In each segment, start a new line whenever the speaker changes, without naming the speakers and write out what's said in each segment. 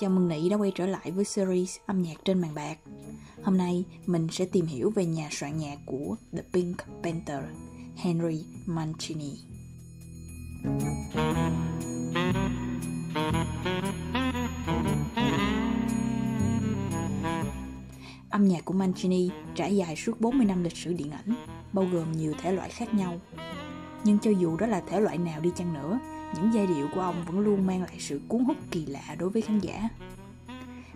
Chào mừng Nị đã quay trở lại với series âm nhạc trên màn bạc. Hôm nay mình sẽ tìm hiểu về nhà soạn nhạc của The Pink Panther, Henry Mancini. Âm nhạc của Mancini trải dài suốt 40 năm lịch sử điện ảnh, bao gồm nhiều thể loại khác nhau. Nhưng cho dù đó là thể loại nào đi chăng nữa, những giai điệu của ông vẫn luôn mang lại sự cuốn hút kỳ lạ đối với khán giả.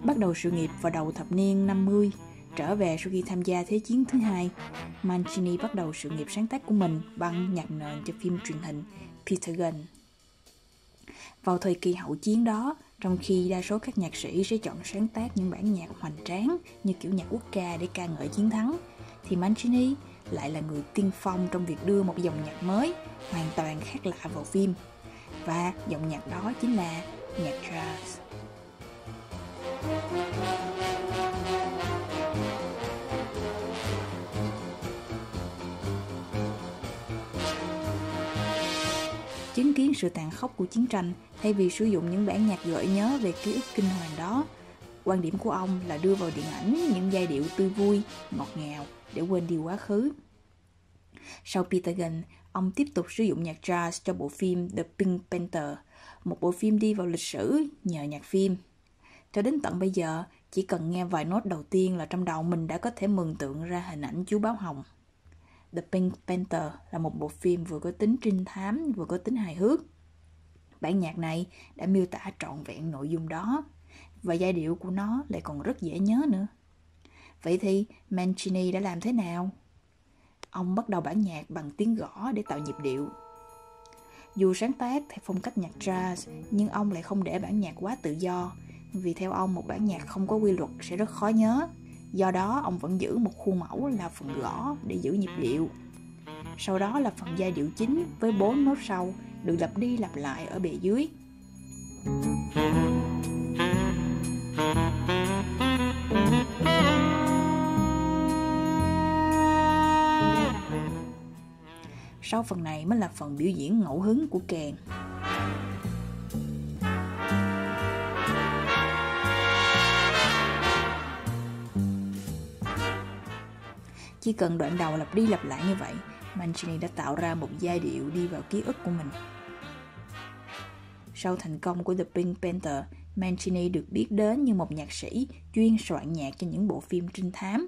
Bắt đầu sự nghiệp vào đầu thập niên 50, trở về sau khi tham gia Thế chiến thứ hai, Mancini bắt đầu sự nghiệp sáng tác của mình bằng nhạc nền cho phim truyền hình Peter Gunn. Vào thời kỳ hậu chiến đó, trong khi đa số các nhạc sĩ sẽ chọn sáng tác những bản nhạc hoành tráng như kiểu nhạc quốc ca để ca ngợi chiến thắng, thì Mancini lại là người tiên phong trong việc đưa một dòng nhạc mới, hoàn toàn khác lạ vào phim. Và dòng nhạc đó chính là nhạc jazz. Chứng kiến sự tàn khốc của chiến tranh, thay vì sử dụng những bản nhạc gợi nhớ về ký ức kinh hoàng đó, quan điểm của ông là đưa vào điện ảnh những giai điệu tươi vui, ngọt ngào để quên đi quá khứ. Sau Peter Gunn, ông tiếp tục sử dụng nhạc jazz cho bộ phim The Pink Panther, một bộ phim đi vào lịch sử nhờ nhạc phim. Cho đến tận bây giờ, chỉ cần nghe vài nốt đầu tiên là trong đầu mình đã có thể mường tượng ra hình ảnh chú báo hồng. The Pink Panther là một bộ phim vừa có tính trinh thám vừa có tính hài hước. Bản nhạc này đã miêu tả trọn vẹn nội dung đó, và giai điệu của nó lại còn rất dễ nhớ nữa. Vậy thì Mancini đã làm thế nào? Ông bắt đầu bản nhạc bằng tiếng gõ để tạo nhịp điệu. Dù sáng tác theo phong cách nhạc jazz, nhưng ông lại không để bản nhạc quá tự do, vì theo ông một bản nhạc không có quy luật sẽ rất khó nhớ. Do đó ông vẫn giữ một khuôn mẫu là phần gõ để giữ nhịp điệu. Sau đó là phần giai điệu chính với 4 nốt sau được lặp đi lặp lại ở bề dưới. Sau phần này mới là phần biểu diễn ngẫu hứng của kèn. Chỉ cần đoạn đầu lặp đi lặp lại như vậy, Mancini đã tạo ra một giai điệu đi vào ký ức của mình. Sau thành công của The Pink Panther, Mancini được biết đến như một nhạc sĩ chuyên soạn nhạc cho những bộ phim trinh thám.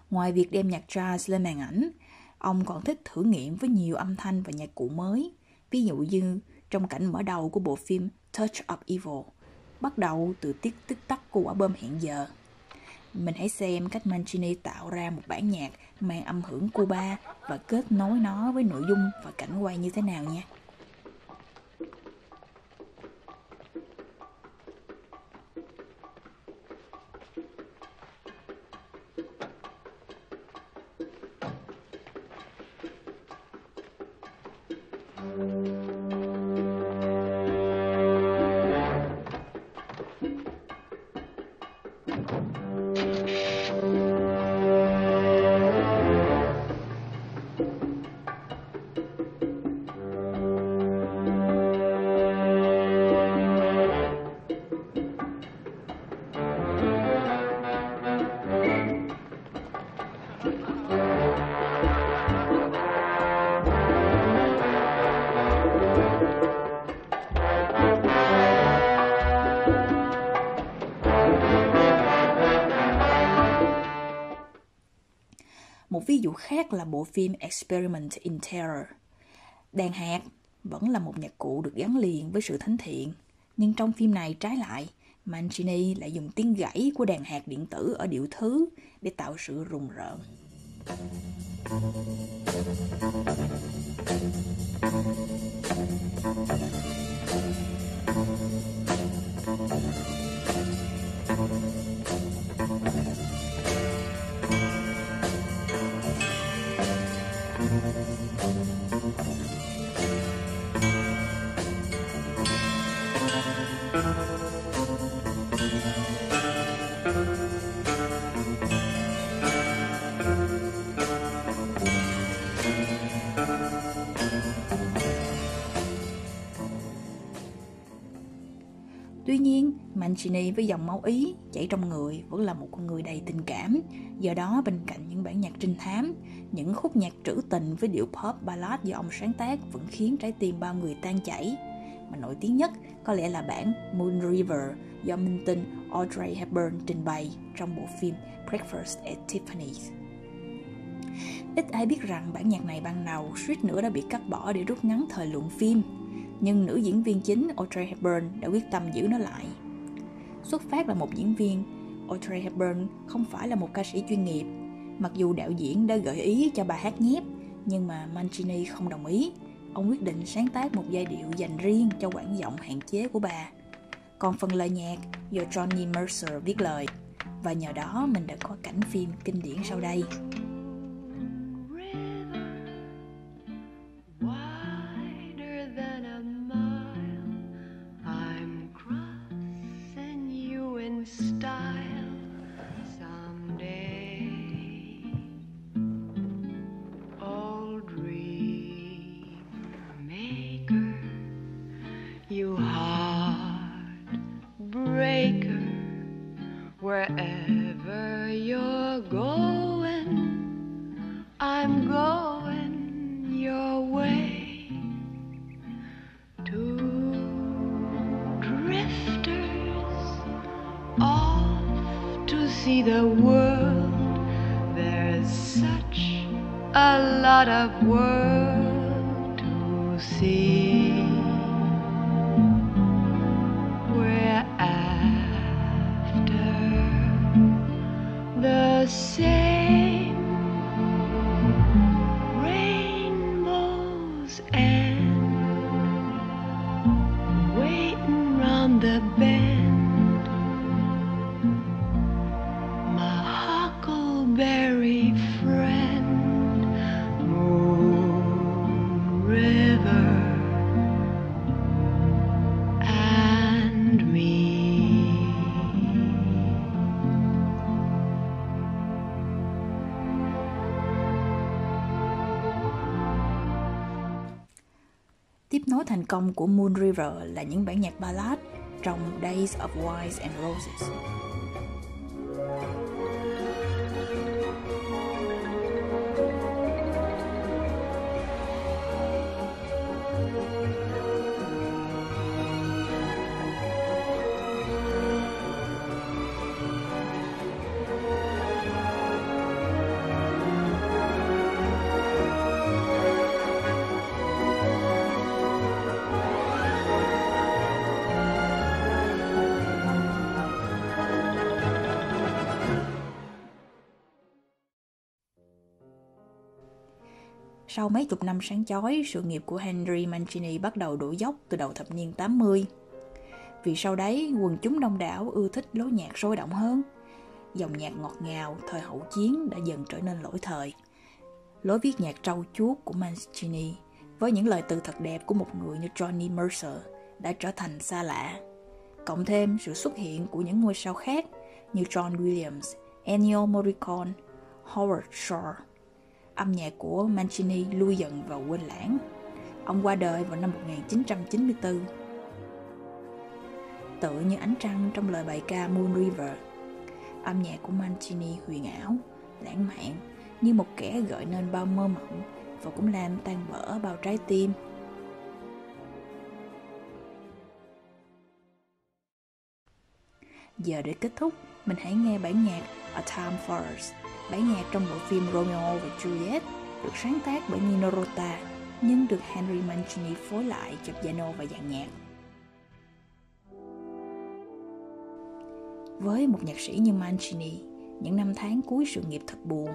Ngoài việc đem nhạc jazz lên màn ảnh, ông còn thích thử nghiệm với nhiều âm thanh và nhạc cụ mới. Ví dụ như trong cảnh mở đầu của bộ phim Touch of Evil, bắt đầu từ tiết tích tắc của quả bom hẹn giờ. Mình hãy xem cách Mancini tạo ra một bản nhạc mang âm hưởng Cuba và kết nối nó với nội dung và cảnh quay như thế nào nha. Một ví dụ khác là bộ phim Experiment in Terror. Đàn hạt vẫn là một nhạc cụ được gắn liền với sự thánh thiện, nhưng trong phim này trái lại, Mancini lại dùng tiếng gãy của đàn hạt điện tử ở điệu thứ để tạo sự rùng rợn. Tuy nhiên, Mancini với dòng máu Ý chảy trong người vẫn là một con người đầy tình cảm. Do đó, bên cạnh những bản nhạc trinh thám, những khúc nhạc trữ tình với điệu pop ballad do ông sáng tác vẫn khiến trái tim bao người tan chảy. Mà nổi tiếng nhất có lẽ là bản Moon River do minh tinh Audrey Hepburn trình bày trong bộ phim Breakfast at Tiffany's. Ít ai biết rằng bản nhạc này ban đầu suýt nữa đã bị cắt bỏ để rút ngắn thời lượng phim, nhưng nữ diễn viên chính Audrey Hepburn đã quyết tâm giữ nó lại. Xuất phát là một diễn viên, Audrey Hepburn không phải là một ca sĩ chuyên nghiệp. Mặc dù đạo diễn đã gợi ý cho bà hát nhép, nhưng mà Mancini không đồng ý. Ông quyết định sáng tác một giai điệu dành riêng cho quãng giọng hạn chế của bà. Còn phần lời nhạc do Johnny Mercer viết lời, và nhờ đó mình đã có cảnh phim kinh điển sau đây.
You heartbreaker, wherever you're going, I'm going your way. Two drifters off to see the world. There's such a lot of world to see. The same rainbows end, waiting round the bend. My huckleberry friend, Moon River and me.
Tiếp nối thành công của Moon River là những bản nhạc ballad trong Days of Wine and Roses. Sau mấy chục năm sáng chói, sự nghiệp của Henry Mancini bắt đầu đổ dốc từ đầu thập niên 80. Vì sau đấy, quần chúng đông đảo ưa thích lối nhạc sôi động hơn. Dòng nhạc ngọt ngào thời hậu chiến đã dần trở nên lỗi thời. Lối viết nhạc trau chuốt của Mancini với những lời từ thật đẹp của một người như Johnny Mercer đã trở thành xa lạ. Cộng thêm sự xuất hiện của những ngôi sao khác như John Williams, Ennio Morricone, Howard Shore. Âm nhạc của Mancini lui dần vào quên lãng. Ông qua đời vào năm 1994. Tựa như ánh trăng trong lời bài ca Moon River, âm nhạc của Mancini huyền ảo, lãng mạn, như một kẻ gợi nên bao mơ mộng và cũng làm tan vỡ bao trái tim. Giờ để kết thúc, mình hãy nghe bản nhạc A Time First, bản nhạc trong bộ phim Romeo và Juliet, được sáng tác bởi Nino Rota, nhưng được Henry Mancini phối lại cho piano và dàn nhạc. Với một nhạc sĩ như Mancini, những năm tháng cuối sự nghiệp thật buồn,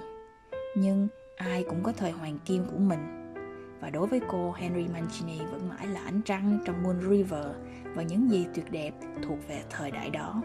nhưng ai cũng có thời hoàng kim của mình. Và đối với cô, Henry Mancini vẫn mãi là ánh trăng trong Moon River và những gì tuyệt đẹp thuộc về thời đại đó.